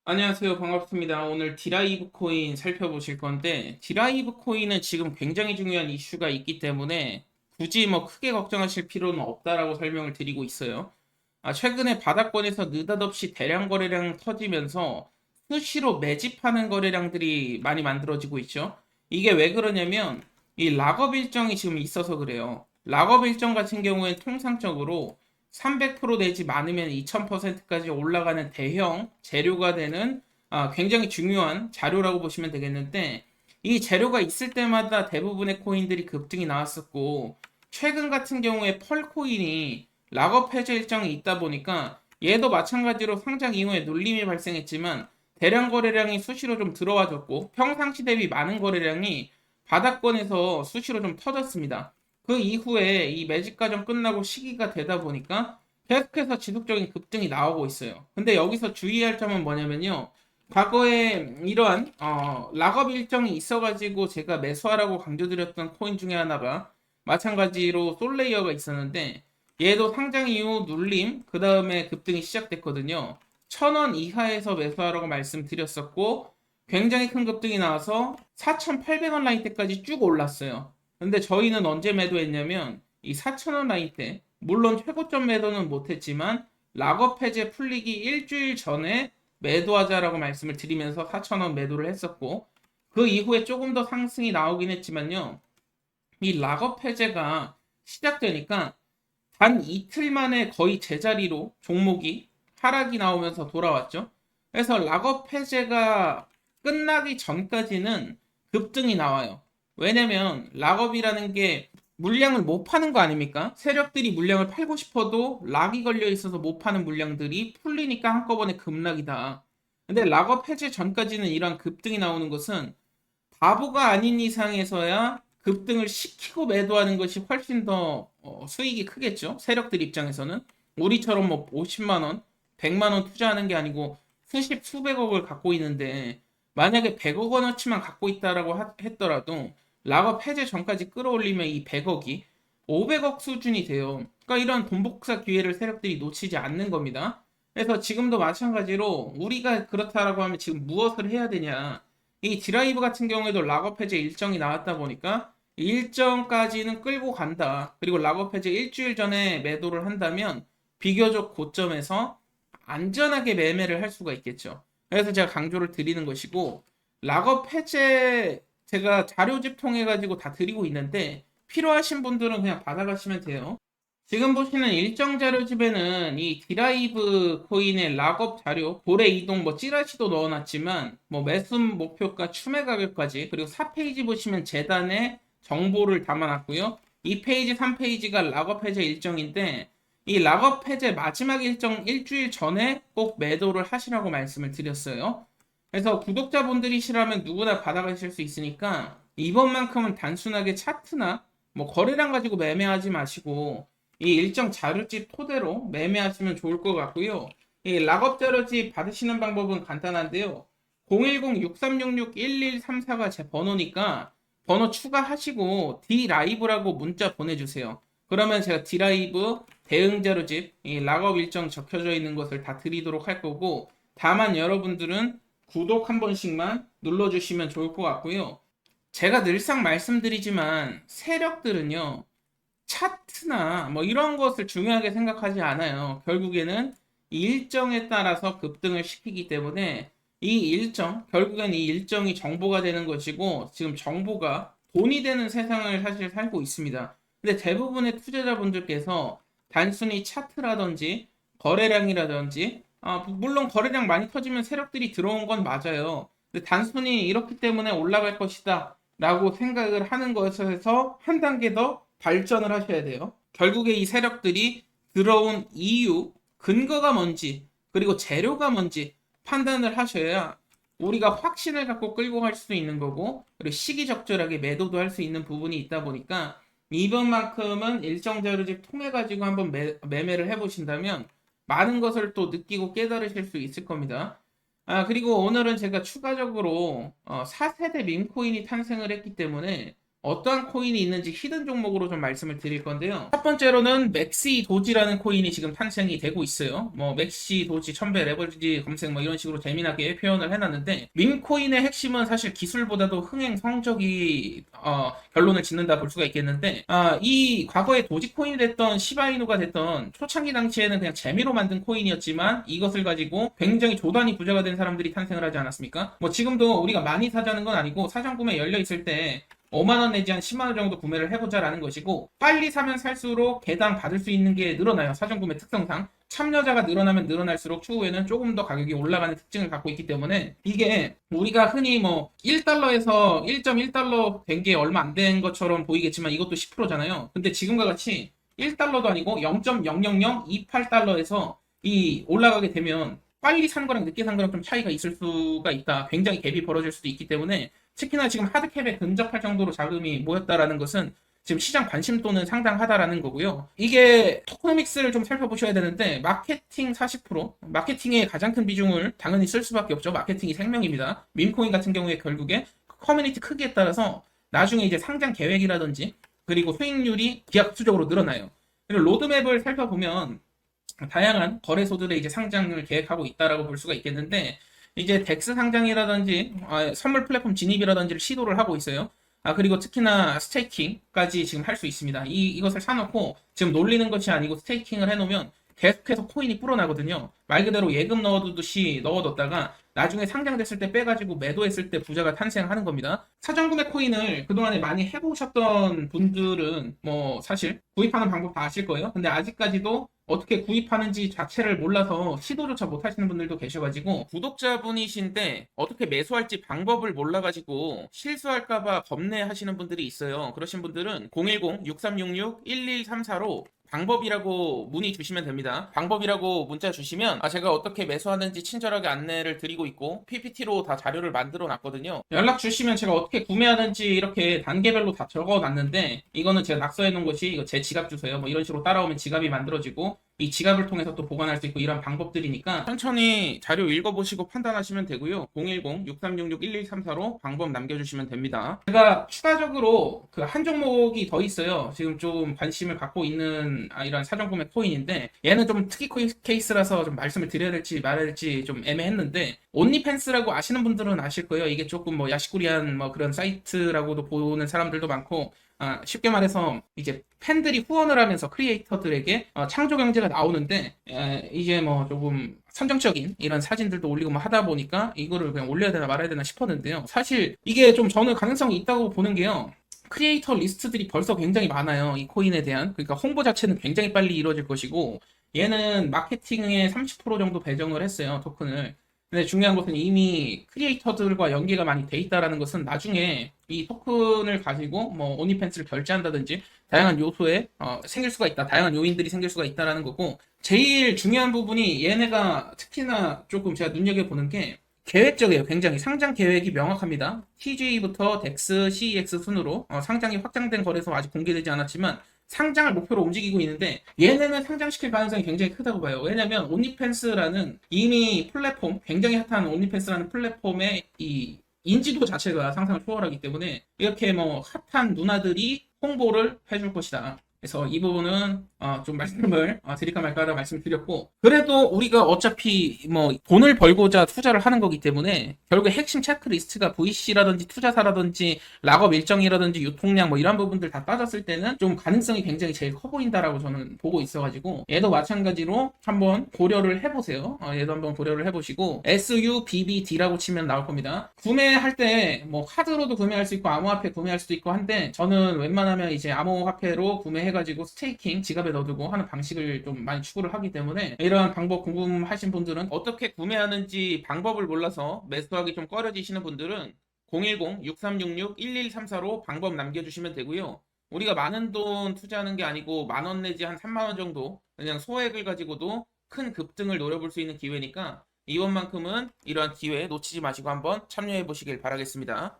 안녕하세요. 반갑습니다. 오늘 디라이브 코인 살펴보실 건데, 디라이브 코인은 지금 굉장히 중요한 이슈가 있기 때문에 굳이 뭐 크게 걱정하실 필요는 없다라고 설명을 드리고 있어요. 최근에 바닥권에서 느닷없이 대량 거래량 터지면서 수시로 매집하는 거래량들이 많이 만들어지고 있죠. 이게 왜 그러냐면, 이 락업 일정이 지금 있어서 그래요. 락업 일정 같은 경우엔 통상적으로 300% 내지 많으면 2000%까지 올라가는 대형 재료가 되는 굉장히 중요한 자료라고 보시면 되겠는데, 이 재료가 있을 때마다 대부분의 코인들이 급등이 나왔었고, 최근 같은 경우에 펄코인이 락업 해제 일정이 있다 보니까 얘도 마찬가지로 상장 이후에 눌림이 발생했지만 대량 거래량이 수시로 좀 들어와줬고, 평상시 대비 많은 거래량이 바닥권에서 수시로 좀 터졌습니다. 그 이후에 이 매집 과정 끝나고 시기가 되다 보니까 계속해서 지속적인 급등이 나오고 있어요. 근데 여기서 주의할 점은 뭐냐면요. 과거에 이러한 락업 일정이 있어가지고 제가 매수하라고 강조드렸던 코인 중에 하나가 마찬가지로 솔레이어가 있었는데, 얘도 상장 이후 눌림 그 다음에 급등이 시작됐거든요. 1000원 이하에서 매수하라고 말씀드렸었고, 굉장히 큰 급등이 나와서 4,800원 라인 때까지 쭉 올랐어요. 근데 저희는 언제 매도했냐면 이 4,000원 라인 때, 물론 최고점 매도는 못했지만 락업 해제 풀리기 일주일 전에 매도하자라고 말씀을 드리면서 4,000원 매도를 했었고, 그 이후에 조금 더 상승이 나오긴 했지만요. 이 락업 해제가 시작되니까 단 이틀 만에 거의 제자리로 종목이 하락이 나오면서 돌아왔죠. 그래서 락업 해제가 끝나기 전까지는 급등이 나와요. 왜냐면 락업이라는 게 물량을 못 파는 거 아닙니까? 세력들이 물량을 팔고 싶어도 락이 걸려 있어서 못 파는 물량들이 풀리니까 한꺼번에 급락이다. 근데 락업 해제 전까지는 이런 급등이 나오는 것은 바보가 아닌 이상에서야 급등을 시키고 매도하는 것이 훨씬 더 수익이 크겠죠. 세력들 입장에서는. 우리처럼 뭐 50만 원, 100만 원 투자하는 게 아니고 수십 수백억을 갖고 있는데, 만약에 100억 원어치만 갖고 있다라고 했더라도 락업 해제 전까지 끌어올리면 이 100억이 500억 수준이 돼요. 그러니까 이런 돈 복사 기회를 세력들이 놓치지 않는 겁니다. 그래서 지금도 마찬가지로 우리가 그렇다라고 하면 지금 무엇을 해야 되냐? 이 드라이브 같은 경우에도 락업 해제 일정이 나왔다 보니까 일정까지는 끌고 간다. 그리고 락업 해제 일주일 전에 매도를 한다면 비교적 고점에서 안전하게 매매를 할 수가 있겠죠. 그래서 제가 강조를 드리는 것이고, 락업 해제 제가 자료집 통해 가지고 다 드리고 있는데 필요하신 분들은 그냥 받아가시면 돼요. 지금 보시는 일정 자료집에는 이 디라이브 코인의 락업 자료, 고래 이동, 뭐 찌라시도 넣어놨지만, 뭐 매수 목표가 추매 가격까지, 그리고 4페이지 보시면 재단의 정보를 담아놨고요. 2페이지, 3페이지가 락업 해제 일정인데, 이 락업 해제 마지막 일정 일주일 전에 꼭 매도를 하시라고 말씀을 드렸어요. 그래서 구독자분들이시라면 누구나 받아가실 수 있으니까 이번만큼은 단순하게 차트나 뭐 거래량 가지고 매매하지 마시고 이 일정 자료집 토대로 매매하시면 좋을 것 같고요. 이 락업 자료집 받으시는 방법은 간단한데요. 010-6366-1134가 제 번호니까 번호 추가하시고 D라이브라고 문자 보내주세요. 그러면 제가 D라이브 대응 자료집, 이 락업 일정 적혀져 있는 것을 다 드리도록 할 거고, 다만 여러분들은 구독 한 번씩만 눌러주시면 좋을 것 같고요. 제가 늘상 말씀드리지만 세력들은요, 차트나 뭐 이런 것을 중요하게 생각하지 않아요. 결국에는 이 일정에 따라서 급등을 시키기 때문에 이 일정, 결국엔 이 일정이 정보가 되는 것이고, 지금 정보가 돈이 되는 세상을 사실 살고 있습니다. 근데 대부분의 투자자분들께서 단순히 차트라든지 거래량이라든지, 물론 거래량 많이 터지면 세력들이 들어온 건 맞아요. 근데 단순히 이렇기 때문에 올라갈 것이다 라고 생각을 하는 것에서 한 단계 더 발전을 하셔야 돼요. 결국에 이 세력들이 들어온 이유, 근거가 뭔지, 그리고 재료가 뭔지 판단을 하셔야 우리가 확신을 갖고 끌고 갈 수 있는 거고, 그리고 시기적절하게 매도도 할 수 있는 부분이 있다 보니까 이번만큼은 일정 자료집 통해 가지고 한번 매매를 해보신다면 많은 것을 또 느끼고 깨달으실 수 있을 겁니다. 그리고 오늘은 제가 추가적으로 4세대 밈코인이 탄생을 했기 때문에 어떠한 코인이 있는지 히든 종목으로 좀 말씀을 드릴 건데요. 첫 번째로는 맥시 도지라는 코인이 지금 탄생이 되고 있어요. 뭐 맥시 도지 1000배 레버리지 검색 뭐 이런 식으로 재미나게 표현을 해놨는데, 밈코인의 핵심은 사실 기술보다도 흥행 성적이 결론을 짓는다 볼 수가 있겠는데, 이 과거에 도지코인이 됐던 시바이누가 됐던 초창기 당시에는 그냥 재미로 만든 코인이었지만 이것을 가지고 굉장히 조단위 부자가 된 사람들이 탄생을 하지 않았습니까? 뭐 지금도 우리가 많이 사자는 건 아니고 사전 구매 열려 있을 때 5만 원 내지 한 10만 원 정도 구매를 해보자라는 것이고, 빨리 사면 살수록 개당 받을 수 있는 게 늘어나요. 사전 구매 특성상 참여자가 늘어나면 늘어날수록 추후에는 조금 더 가격이 올라가는 특징을 갖고 있기 때문에, 이게 우리가 흔히 뭐 1달러에서 1.1달러 된 게 얼마 안 된 것처럼 보이겠지만 이것도 10%잖아요. 근데 지금과 같이 1달러도 아니고 0.00028달러에서 이 올라가게 되면 빨리 산 거랑 늦게 산 거랑 좀 차이가 있을 수가 있다. 굉장히 갭이 벌어질 수도 있기 때문에, 특히나 지금 하드캡에 근접할 정도로 자금이 모였다라는 것은 지금 시장 관심도는 상당하다라는 거고요. 이게 토크노믹스를 좀 살펴보셔야 되는데, 마케팅 40%, 마케팅의 가장 큰 비중을 당연히 쓸 수밖에 없죠. 마케팅이 생명입니다. 밈코인 같은 경우에 결국에 커뮤니티 크기에 따라서 나중에 이제 상장 계획이라든지 그리고 수익률이 기하급수적으로 늘어나요. 그리고 로드맵을 살펴보면 다양한 거래소들의 이제 상장을 계획하고 있다라고 볼 수가 있겠는데, 이제 덱스 상장이라든지 선물 플랫폼 진입이라든지를 시도를 하고 있어요. 그리고 특히나 스테이킹까지 지금 할 수 있습니다. 이것을 사놓고 지금 놀리는 것이 아니고 스테이킹을 해놓으면 계속해서 코인이 불어나거든요. 말 그대로 예금 넣어두듯이 넣어뒀다가 나중에 상장됐을 때 빼가지고 매도했을 때 부자가 탄생하는 겁니다. 사전구매 코인을 그동안에 많이 해보셨던 분들은 뭐 사실 구입하는 방법 다 아실 거예요. 근데 아직까지도 어떻게 구입하는지 자체를 몰라서 시도조차 못 하시는 분들도 계셔가지고, 구독자분이신데 어떻게 매수할지 방법을 몰라가지고 실수할까봐 겁내하시는 분들이 있어요. 그러신 분들은 010-6366-1134로 방법이라고 문의 주시면 됩니다. 방법이라고 문자 주시면 제가 어떻게 매수하는지 친절하게 안내를 드리고 있고, PPT로 다 자료를 만들어 놨거든요. 연락 주시면 제가 어떻게 구매하는지 이렇게 단계별로 다 적어 놨는데, 이거는 제가 낙서해 놓은 것이 이거 제 지갑 주소요. 뭐 이런 식으로 따라오면 지갑이 만들어지고 이 지갑을 통해서 또 보관할 수 있고, 이런 방법들이니까 천천히 자료 읽어보시고 판단하시면 되고요. 010-6366-1134로 방법 남겨주시면 됩니다. 제가 추가적으로 그 한 종목이 더 있어요. 지금 좀 관심을 갖고 있는 이런 사전구매 코인인데, 얘는 좀 특이 케이스라서 좀 말씀을 드려야 될지 말아야 될지 좀 애매했는데, 온리팬스라고 아시는 분들은 아실 거예요. 이게 조금 뭐 야시꾸리한 뭐 그런 사이트라고도 보는 사람들도 많고, 쉽게 말해서 이제 팬들이 후원을 하면서 크리에이터들에게 창조 경제가 나오는데, 이제 뭐 조금 선정적인 이런 사진들도 올리고 뭐 하다 보니까 이거를 그냥 올려야 되나 말아야 되나 싶었는데요. 사실 이게 좀 저는 가능성이 있다고 보는 게요. 크리에이터 리스트들이 벌써 굉장히 많아요. 이 코인에 대한. 그러니까 홍보 자체는 굉장히 빨리 이루어질 것이고, 얘는 마케팅에 30% 정도 배정을 했어요, 토큰을. 근데 중요한 것은 이미 크리에이터들과 연계가 많이 돼 있다라는 것은 나중에 이 토큰을 가지고 뭐 오니팬스를 결제한다든지 다양한 요소에 생길 수가 있다. 다양한 요인들이 생길 수가 있다라는 거고, 제일 중요한 부분이 얘네가 특히나 조금 제가 눈여겨보는 게 계획적이에요. 굉장히 상장 계획이 명확합니다. TG부터 덱스, CEX 순으로 상장이 확장된 거래소 아직 공개되지 않았지만 상장을 목표로 움직이고 있는데, 얘네는 상장시킬 가능성이 굉장히 크다고 봐요. 왜냐면 온리팬스라는 이미 플랫폼, 굉장히 핫한 온리팬스라는 플랫폼의 이 인지도 자체가 상상을 초월하기 때문에 이렇게 뭐 핫한 누나들이 홍보를 해줄 것이다. 그래서 이 부분은 좀 말씀을 드릴까 말까 하다 말씀드렸고, 그래도 우리가 어차피 뭐 돈을 벌고자 투자를 하는 거기 때문에 결국에 핵심 체크리스트가 VC라든지 투자사라든지 락업 일정이라든지 유통량 뭐 이런 부분들 다 따졌을 때는 좀 가능성이 굉장히 제일 커 보인다라고 저는 보고 있어가지고, 얘도 마찬가지로 한번 고려를 해보세요. 얘도 한번 고려를 해보시고 SUBBD라고 치면 나올 겁니다. 구매할 때 뭐 카드로도 구매할 수 있고 암호화폐 구매할 수도 있고 한데, 저는 웬만하면 이제 암호화폐로 구매해가지고 스테이킹 지갑에 넣어두고 하는 방식을 좀 많이 추구를 하기 때문에, 이러한 방법 궁금하신 분들은, 어떻게 구매하는지 방법을 몰라서 매수하기 좀 꺼려지시는 분들은 010-6366-1134로 방법 남겨주시면 되고요. 우리가 많은 돈 투자하는 게 아니고 10,000원 내지 한 30,000원 정도 그냥 소액을 가지고도 큰 급등을 노려볼 수 있는 기회니까, 이번만큼은 이러한 기회 놓치지 마시고 한번 참여해 보시길 바라겠습니다.